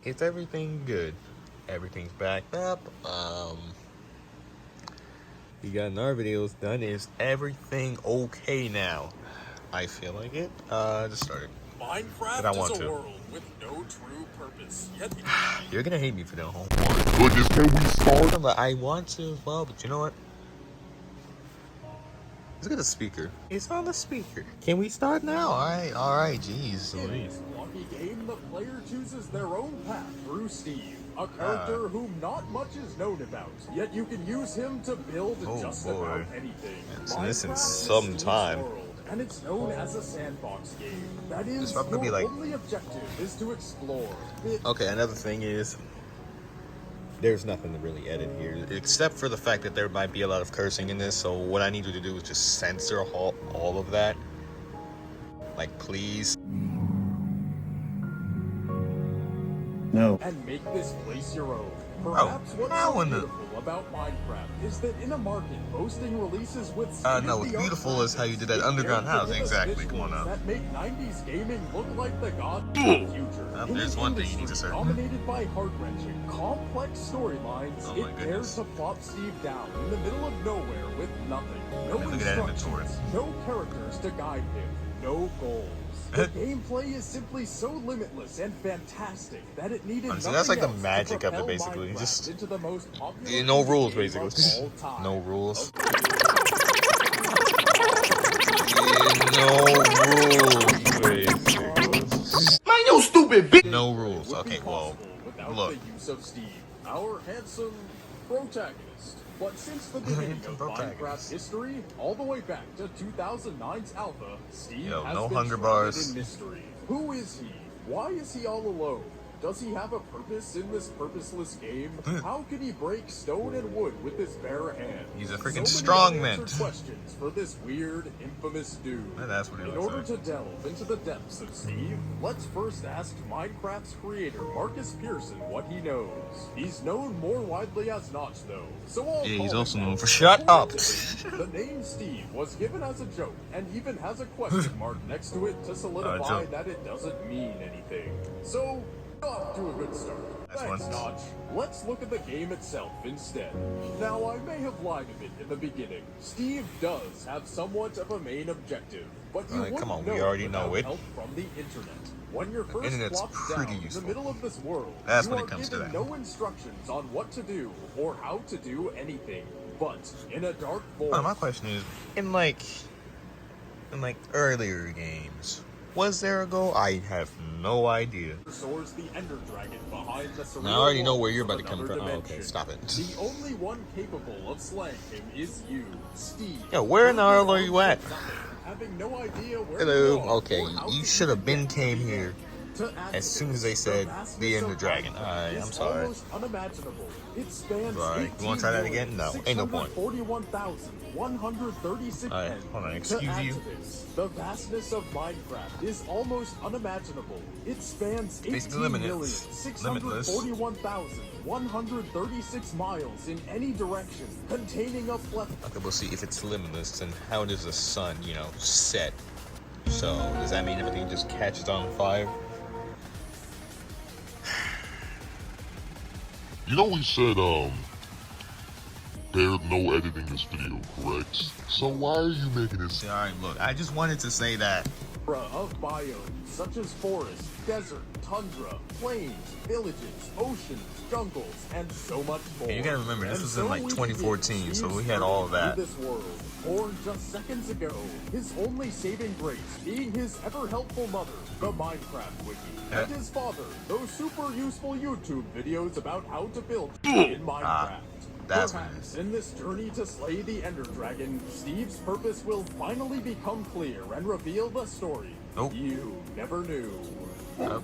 Is everything good? Everything's backed up. We got our videos done. Is everything okay now? I feel like it. Just started. Minecraft is a world with no true purpose. Yet You're gonna hate me for that whole. Goodness, can we start? I want to as well, but you know what? Let's get a speaker. It's on the speaker. Can we start now? Alright, jeez. in this lucky game, the player chooses their own path through Steve, a character whom not much is known about. Yet you can use him to build just about anything. So this in Minecraft some is Steve's time. world, and it's known as a sandbox game. That is, It's probably your gonna be like- only objective is to explore. Okay, another thing is there's nothing to really edit here, except for the fact that there might be a lot of cursing in this, so what I need you to do is just censor all of that. Like, please. No. And make this place your own. Perhaps what's so beautiful about Minecraft is that in a market boasting releases with no, what's beautiful is how you did that underground house. Exactly, come on now. That make 90s gaming look like the goddamn future. There's one thing you need to say. Dominated by heart-wrenching, complex storylines, Oh my it dares goodness. to plop Steve down in the middle of nowhere with nothing. No Look at that inventory. instructions, no characters to guide him, no goals. The gameplay is simply so limitless and fantastic that it needed Honestly, nothing that's like the else to magic of it, propel basically. Minecraft Just- into the most popular Yeah, no rules, video game basically. of all time. No rules. No rules, basically. Man, you stupid bitch! No rules. Would be Okay, well, possible without look. the use of Steve, our handsome protagonist. But since the beginning of Protagonist. Minecraft history, all the way back to 2009's alpha, Steve Yo, has no been hunger shrouded bars. in mystery. Who is he? Why is he all alone? Does he have a purpose in this purposeless game? How can he break stone and wood with his bare hands? He's a freaking so strong many man. unanswered questions for this weird, infamous dude. And that's what he In looks order like. to delve into the depths of Steve, let's first ask Minecraft's creator, Marcus Pearson, what he knows. He's known more widely as Notch, though, so I'll Yeah, call he's him also Notch. known for shut up. The name Steve was given as a joke, and even has a question mark next to it to solidify joke. that it doesn't mean anything. So, off to a good start. That's Thanks, one. Notch. Let's look at the game itself instead. Now, I may have lied a bit in the beginning. Steve does have somewhat of a main objective, but you wouldn't come on, know we already without know it. help from the internet. When you're first internet's plopped down pretty in useful. the middle of this world, That's you when are it comes to given that. no instructions on what to do or how to do anything. But in a dark My forest, question is, in like earlier games, was there a goal? I have no idea. soars the Ender Dragon behind the surreal Now I already know where walls you're of about to come another from. Oh, dimension. okay, stop it. The only one capable of slaying him is you, Steve. Yo, where in the hell are you at? Having no idea where Hello. you are Okay, or how you to should have even been get came to the here end. To add as to soon as this, they said vastness the Ender of Dragon. Minecraft I'm is sorry. almost unimaginable. It spans Sorry. You wanna try that again? No, ain't no point. 41,136 Alright, pens. hold on, To excuse add you. to this, the vastness of Minecraft is almost unimaginable. It spans Basically limitless. 18,641,136 miles in any direction, containing a plethora. Okay, we'll see if it's limitless. Then how does the sun, set? So does that mean everything just catches on fire? You know we said, there's no editing this video, correct? So why are you making this? Alright, look, I just wanted to say that. Of biomes such as forest, desert, tundra, plains, villages, oceans, jungles, and so much more. And you gotta remember, this And was in, so like, we 2014, begin so we Steve's had all of journey that. through This world, born just seconds ago, his only saving grace being his ever helpful mother, the Minecraft Wiki, and his father, those super useful YouTube videos about how to build in Minecraft. That's what it Perhaps is. in this journey to slay the Ender Dragon, Steve's purpose will finally become clear and reveal the story Nope. you never knew. Oh.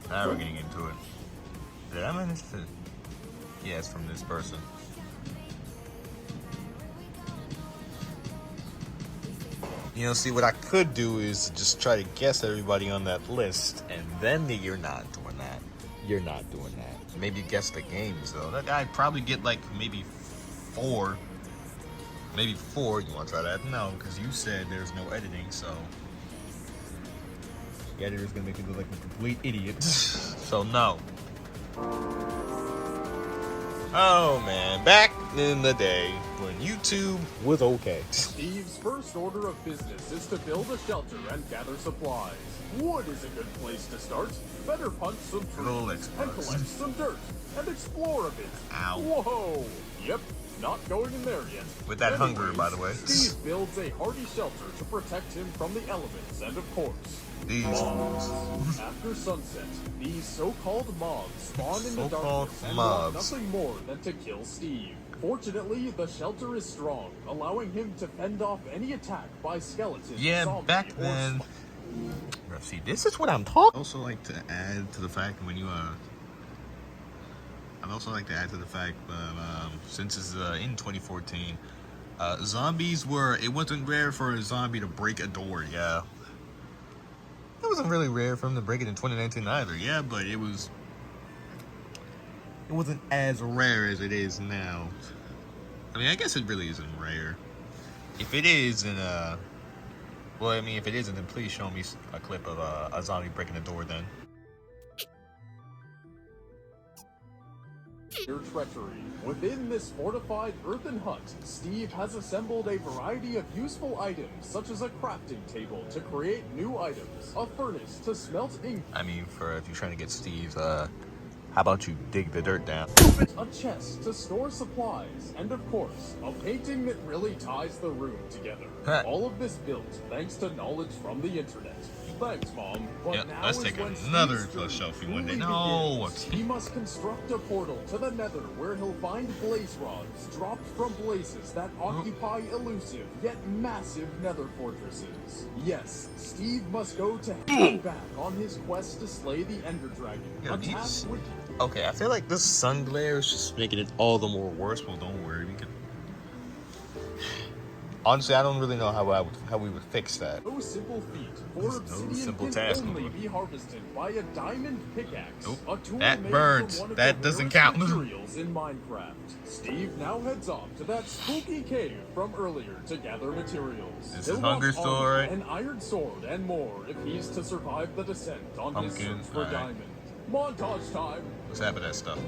Now we're getting into it. Did I manage to? Yeah, it's from this person. See, what I could do is just try to guess everybody on that list, and then you're not doing that. You're not doing that. Maybe guess the games, though. That I'd probably get, like, maybe four. Maybe four. You want to try that? No, because you said there's no editing, so... The editor's going to make me look like a complete idiot. So, no. Oh man, back in the day when YouTube was okay. Steve's first order of business is to build a shelter and gather supplies. Wood is a good place to start. Better punch some Little trees Xbox. and collect some dirt and explore a bit. Ow. Whoa! Yep, not going in there yet. With that hunger, by the way. Steve builds a hardy shelter to protect him from the elements and, of course, These fools. after sunset, these so-called mobs spawn in the So-called darkness and mobs. want nothing more than to kill Steve. Fortunately, the shelter is strong, allowing him to fend off any attack by skeletons, Yeah, zombie, back or then. See, this is what I'm talking. I also like to add to the fact when you I'd also like to add to the fact that since it's in 2014, zombies it wasn't rare for a zombie to break a door. Yeah, it wasn't really rare for him to break it in 2019 either. Yeah, but it wasn't as rare as it is now. I mean, I guess it really isn't rare. If it is, then well, I mean, if it isn't, then please show me a clip of a zombie breaking a door. Then. Your treachery. Within this fortified earthen hut, Steve has assembled a variety of useful items, such as a crafting table to create new items, a furnace to smelt ink. I mean, if you're trying to get Steve, how about you dig the dirt down? A chest to store supplies, and of course, a painting that really ties the room together. Huh. All of this built thanks to knowledge from the internet. Thanks, Mom. But Yep, now let's is take when another Steve's journey selfie one day. truly No. begins. He must construct a portal to the Nether where he'll find blaze rods dropped from blazes that occupy elusive yet massive Nether fortresses. Yes, Steve must go to hell and back on his quest to slay the Ender Dragon. Yeah, A task which Okay, I feel like this sun glare is just making it all the more worse. Well, don't worry, we can. Honestly, I don't really know how we would fix that. no simple feat, for There's no obsidian simple can task. only be harvested by a diamond pickaxe. Nope. A tool That made burns. from one of That the doesn't rarest count. Materials in Minecraft. Steve now heads off to that spooky cave from earlier to gather materials. This He'll is want Hunger armor, Sword. an iron sword, and more if he's to survive the descent on his Pumpkin, search for alright. diamond. Montage time. What's happened to that stuff?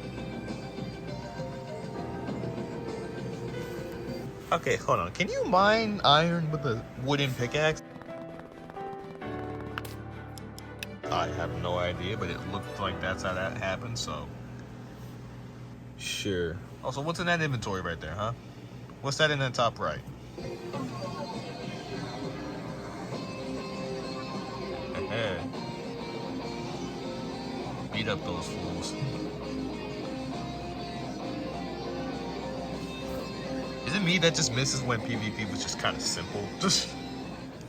Okay, hold on. Can you mine iron with a wooden pickaxe? I have no idea, but it looked like that's how that happened, so. Sure. Also, what's in that inventory right there, huh? What's that in the top right? Beat up those fools. Is it me that just misses when PvP was just kind of simple?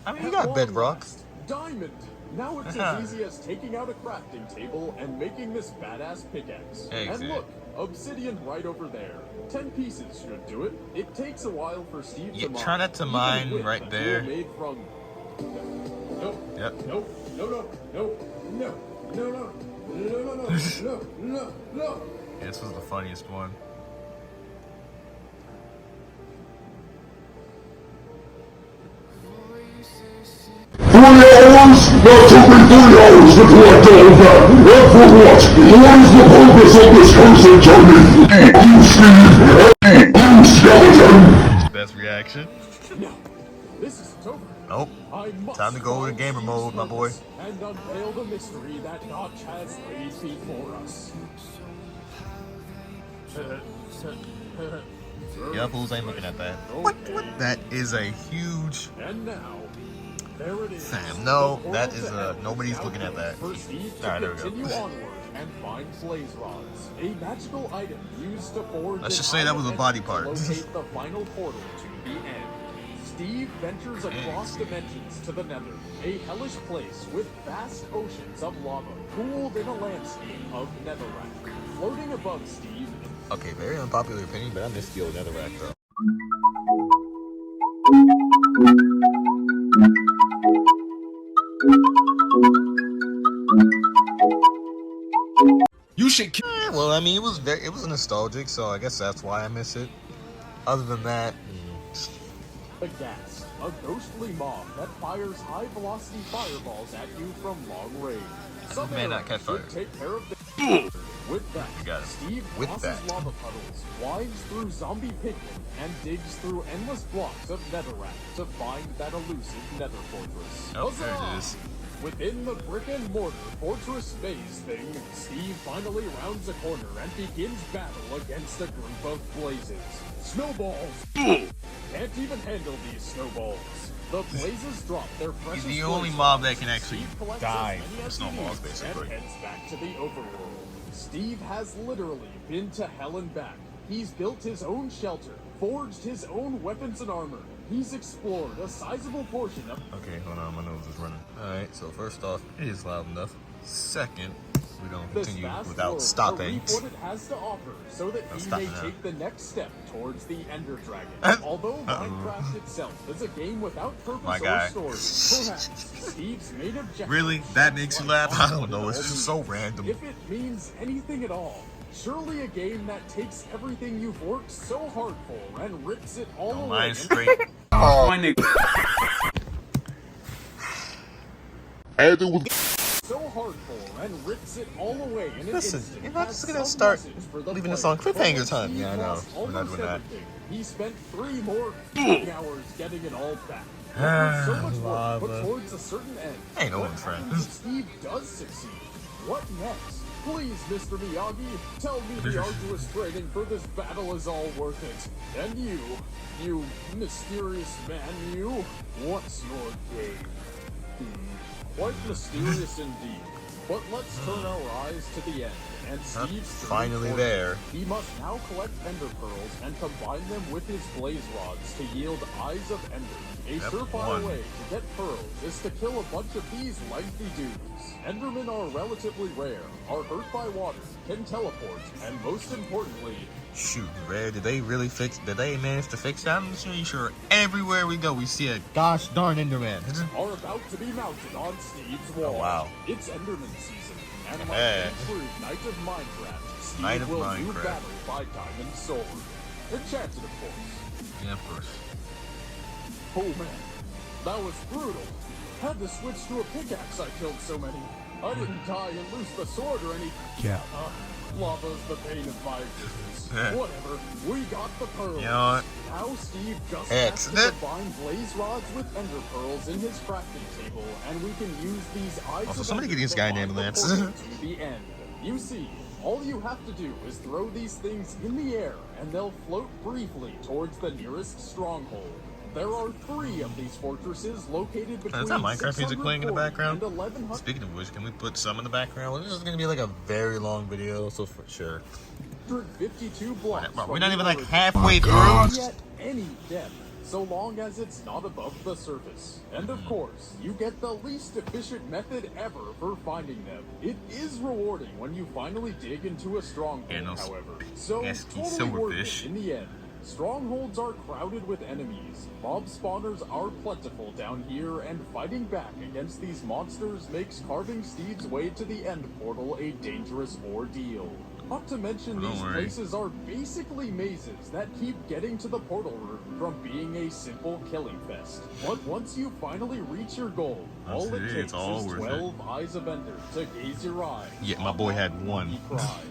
I mean, you got At bedrock. last, diamond. Now it's as easy as taking out a crafting table and making this badass pickaxe. Exactly. And look, obsidian right over there. 10 pieces should do it. It takes a while for Steve Yeah, to mine. try not to even mine with right a there. tool made from... Nope. Yep. Nope. No. Yeah, this was the funniest one. That took me 3 hours to collect all of that. And for what? What is the purpose of this cursed journey? You, Steve! You, skeleton! Best reaction. No, this isn't over. Nope. I must Time to go find to gamer Steve's mode, my boy. purpose and unveil the mystery that Notch has laid before us. Yeah, fools ain't looking at that. What? That is a huge. And now, there it is. Sam, no, The that portal is to a. heaven Nobody's is looking at that. for Steve to Alright, there we continue go. onward and find blaze rods, a magical item used to forge. Let's an just say that was a iron body engine part. to locate the final portal to the end. Steve ventures across dimensions to the Nether, a hellish place with vast oceans of lava, cooled in a landscape of netherrack. Floating above Steve. Okay, very unpopular opinion, but I miss the old netherrack though. You should. Well, I mean, it was nostalgic, so I guess that's why I miss it. Other than that, Aghast, a ghostly mob that fires high-velocity fireballs at you from long range. Some may not arrows catch should fire. take care of the With that, Steve with crosses that. lava puddles, winds through zombie pigmen, and digs through endless blocks of netherrack to find that elusive nether fortress. Oh, there Huzzah! it is. Within the brick and mortar fortress maze thing, Steve finally rounds a corner and begins battle against a group of blazes. Snowballs! Can't even handle these snowballs. The blazes drop their precious He's the only blaze mob that rods. can actually Steve collects die as many from as he snowballs, needs basically. And heads back to the overworld. Steve has literally been to hell and back. He's built his own shelter, forged his own weapons and armor. He's explored a sizable portion of... Okay, hold on, my nose is running. Alright, so first off, it is loud enough. Second, we don't this continue vast without world stopping. To reap what it has to offer, so that he stop may it now. take the next step towards the Ender Dragon. Although Uh-oh. Minecraft itself is a game without purpose My or guy. story, perhaps Steve's main objective. Really? That makes you laugh? I don't What it know, all it's just means. so random. If it means anything at all, surely a game that takes everything you've worked so hard for and rips it all Don't away. mind and straight. Either was so hard for and rips it all away in an Listen, instant. you're not has just gonna some start message for the leaving this player. on cliffhangers, But huh? Steve Yeah, I know. lost We're not almost doing that. everything. He spent 3 more hours getting it all back. With so much work Lava. put towards a certain end. Ain't no What one's happens friend. if Steve does succeed? What next? Please, Mr. Miyagi, tell me the arduous training for this battle is all worth it. And you mysterious man, you, what's your game? Quite mysterious indeed. But let's turn our eyes to the end. And Steve's journey finally forward. there. He must now collect Ender Pearls and combine them with his blaze rods to yield Eyes of Ender. A Yep, surefire one. way to get pearls is to kill a bunch of these lengthy dudes. Endermen are relatively rare, are hurt by water, can teleport, and most importantly, Shoot, Rare, did they manage to fix that? I'm pretty sure everywhere we go we see a gosh darn Enderman. are about to be mounted on Steve's wall. Oh, wow. It's Enderman season, and like Yeah. the true Knight of Minecraft, Steve Knight of will do Minecraft. battle by Diamond Sword. Enchanted, of course. Yeah, of course. Oh man, that was brutal. Had to switch to a pickaxe, I killed so many. I didn't die and lose the sword or anything. Yeah. Lava's the pain of my existence. Whatever, we got the pearls. You know what? Now Steve just has to Excellent. combine blaze rods with ender pearls in his crafting table, and we can use these eyes Also, of somebody Ender get this to guy find named the Lance. portal to the end. You see, all you have to do is throw these things in the air, and they'll float briefly towards the nearest stronghold. There are 3 of these fortresses located between Is that Minecraft music playing in the 640 background? and 1100. Speaking of which, can we put some in the background? Well, this is gonna be like a very long video, so for sure. 152 blocks. We're from not the even like origin. halfway through. Yet any depth, so long as it's not above the surface. And of course, you get the least efficient method ever for finding them. It is rewarding when you finally dig into a stronghold, Yeah, no however. So pesky totally worth silverfish. it in the end. Strongholds are crowded with enemies. Mob spawners are plentiful down here, and fighting back against these monsters makes carving Steve's way to the end portal a dangerous ordeal. Not to mention Don't these worry. places are basically mazes that keep getting to the portal room from being a simple killing fest. But once you finally reach your goal, all it It's takes all is worth it. 12 Eyes of Ender to gaze your eyes. Yeah, my boy had on one. the prize.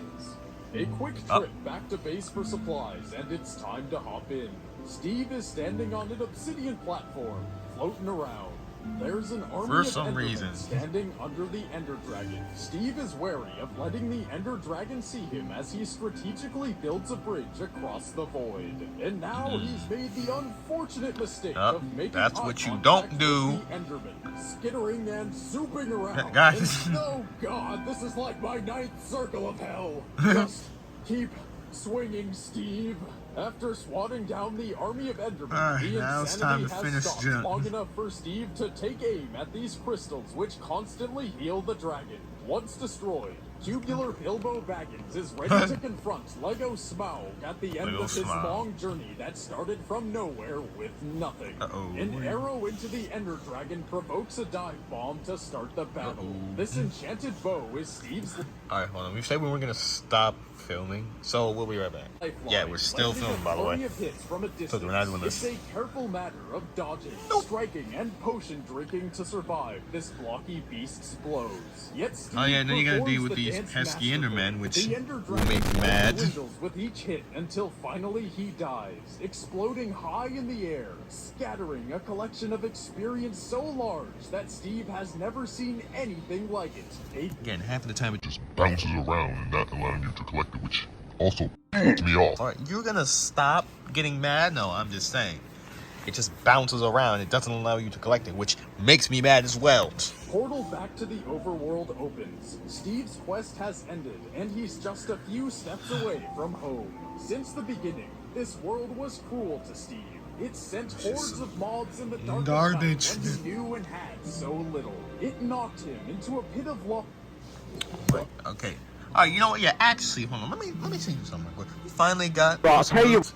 A quick Up. trip back to base for supplies, and it's time to hop in. Steve is standing on an obsidian platform, floating around. There's an army For of some Endermen reason. standing under the Ender Dragon. Steve is wary of letting the Ender Dragon see him as he strategically builds a bridge across the void. And now he's made the unfortunate mistake Yup, of making that's eye what you contact don't with do. the Enderman, skittering and zooping around. Guys. And, oh god, this is like my 9th circle of hell. Just keep swinging, Steve. After swatting down the army of Endermen, Alright, the now it's insanity time to has finish stopped jump. long enough for Steve to take aim at these crystals, which constantly heal the dragon. Once destroyed, Tubular Bilbo Baggins is ready to confront Lego Smaug at the end Lego of his Smaug. long journey that started from nowhere with nothing. Uh-oh. An arrow into the Ender Dragon provokes a dive bomb to start the battle. This enchanted bow is Steve's... Alright, hold on. We said we weren't gonna stop filming, so we'll be right back. Yeah, we're still filming, by the way. So we're not doing this. It's a careful matter of dodging, striking, and potion drinking to survive this blocky beast's blows. Yet Steve Oh yeah, and then you gotta deal with performs the these dance pesky masterfully. Endermen, which The Ender will make Dragon me mad. dwindles with each hit until finally he dies, exploding high in the air, scattering a collection of experience so large that Steve has never seen anything like it. Again, half of the time it Just bounces around and not allowing you to collect it, which also pisses me off. Alright, you're gonna stop getting mad? No, I'm just saying. It just bounces around. It doesn't allow you to collect it, which makes me mad as well. Portal back to the overworld opens. Steve's quest has ended, and he's just a few steps away from home. Since the beginning, this world was cruel to Steve. It sent hordes of mobs in the dark Garbage. when he knew and had so little. It knocked him into a pit of luck. Wait, okay. Alright, you know what? Yeah, actually, hold on. Let me say something real quick. We finally got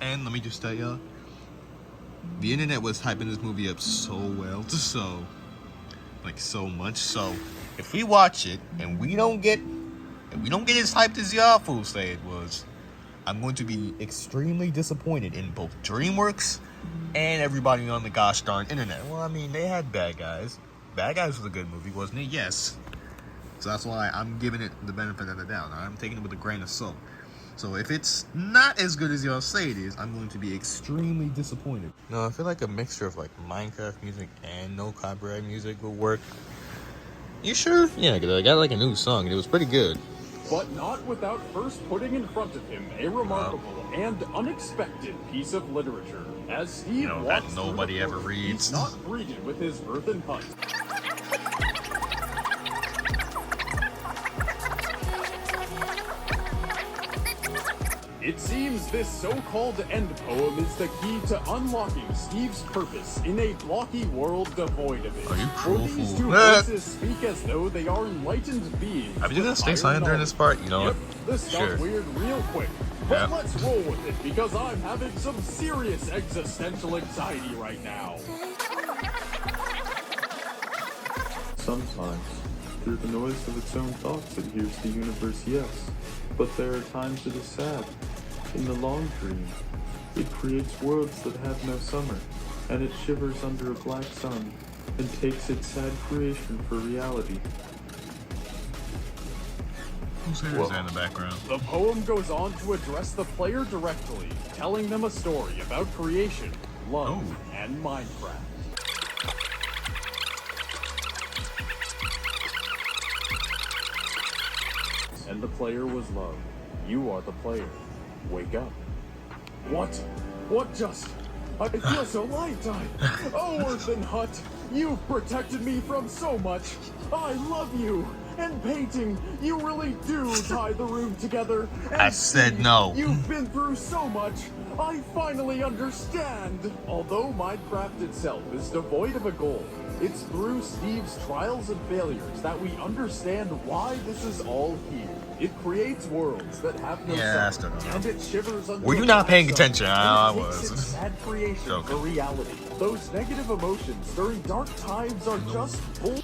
and let me just tell y'all. The internet was hyping this movie up so well, so much. So if we watch it and we don't get as hyped as y'all fools say it was, I'm going to be extremely disappointed in both DreamWorks and everybody on the gosh darn internet. Well, I mean, they had Bad Guys. Bad Guys was a good movie, wasn't it? Yes. So that's why I'm giving it the benefit of the doubt. I'm taking it with a grain of salt. So if it's not as good as y'all say it is, I'm going to be extremely disappointed. No, I feel like a mixture of like Minecraft music and no copyright music will work. You sure? Yeah, because I got like a new song and it was pretty good. But not without first putting in front of him a remarkable and unexpected piece of literature. As Steve that walks nobody through the ever portal, reads. He's not greeted with his earthen hut. It seems this so-called end poem is the key to unlocking Steve's purpose in a blocky world devoid of it. Are you cruel For these fool? two voices speak as though they are enlightened beings. Are we gonna with stay higher silent during this knowledge. part? You know Yep, what? this got Sure. weird real quick. But Yep. let's roll with it because I'm having some serious existential anxiety right now. Sometimes, through the noise of its own thoughts, it hears the universe, yes. But there are times it is sad. In the long dream, it creates worlds that have no summer, and it shivers under a black sun, and takes its sad creation for reality. Who's that in the background? The poem goes on to address the player directly, telling them a story about creation, love, and Minecraft. And the player was love. You are the player. Wake up. What? What just? I feel so light. Oh, Earthen Hut, you've protected me from so much. I love you. And painting, you really do tie the room together. And I said Steve, no. You've been through so much. I finally understand. Although Minecraft itself is devoid of a goal, it's through Steve's trials and failures that we understand why this is all here. It creates worlds that have no Yeah, I summer, still don't know. and it shivers under Were you the not black paying sun, attention? and I it takes was. its sad creation Joking. for reality. Those negative emotions during dark times are just bull,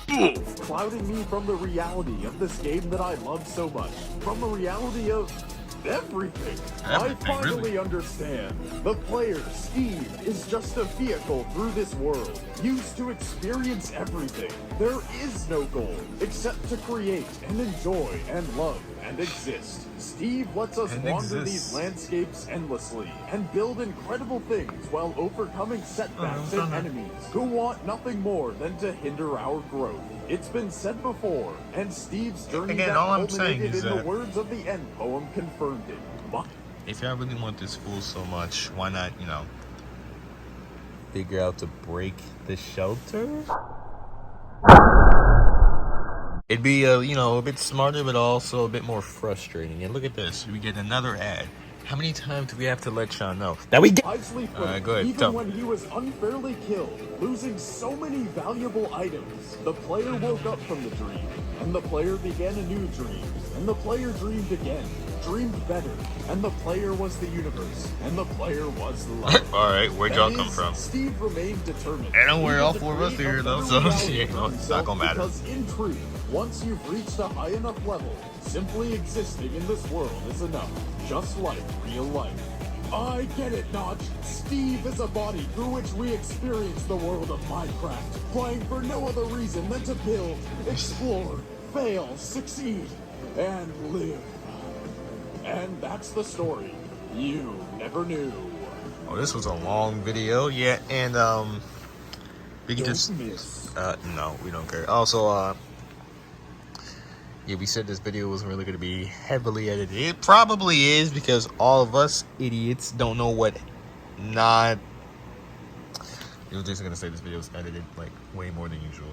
clouding me from the reality of this game that I love so much. From the reality of everything. I finally really. understand. The player, Steve, is just a vehicle through this world, used to experience everything. There is no goal, except to create and enjoy and love and exist. Steve lets us wander these landscapes endlessly and build incredible things while overcoming setbacks and enemies who want nothing more than to hinder our growth. It's been said before, and Steve's journey Again, that all I'm saying culminated is in the that- words of the end poem confirmed it. If y'all really want this fool so much, why not, figure out to break the shelter? It'd be, a bit smarter, but also a bit more frustrating. And look at this. We get another ad. How many times do we have to let Sean know that we get? Wisely put it, go ahead, even tell me. when he was unfairly killed, losing so many valuable items, the player woke up from the dream, and the player began a new dream, and the player dreamed again, dreamed better, and the player was the universe, and the player was love. Alright, where'd y'all come from? Steve remained determined. And don't worry, even all to four of us create here, a though, better so reality yeah, for no, it's not himself, gonna matter. Because in truth, Once you've reached a high enough level, simply existing in this world is enough, just like real life. I get it, Notch. Steve is a body through which we experience the world of Minecraft, playing for no other reason than to build, explore, fail, succeed, and live. And that's the story you never knew. Oh, this was a long video. Yeah, and we can just miss. no, we don't care. Also, yeah, we said this video wasn't really going to be heavily edited. It probably is, because all of us idiots don't know what not. I was just going to say this video is edited like way more than usual.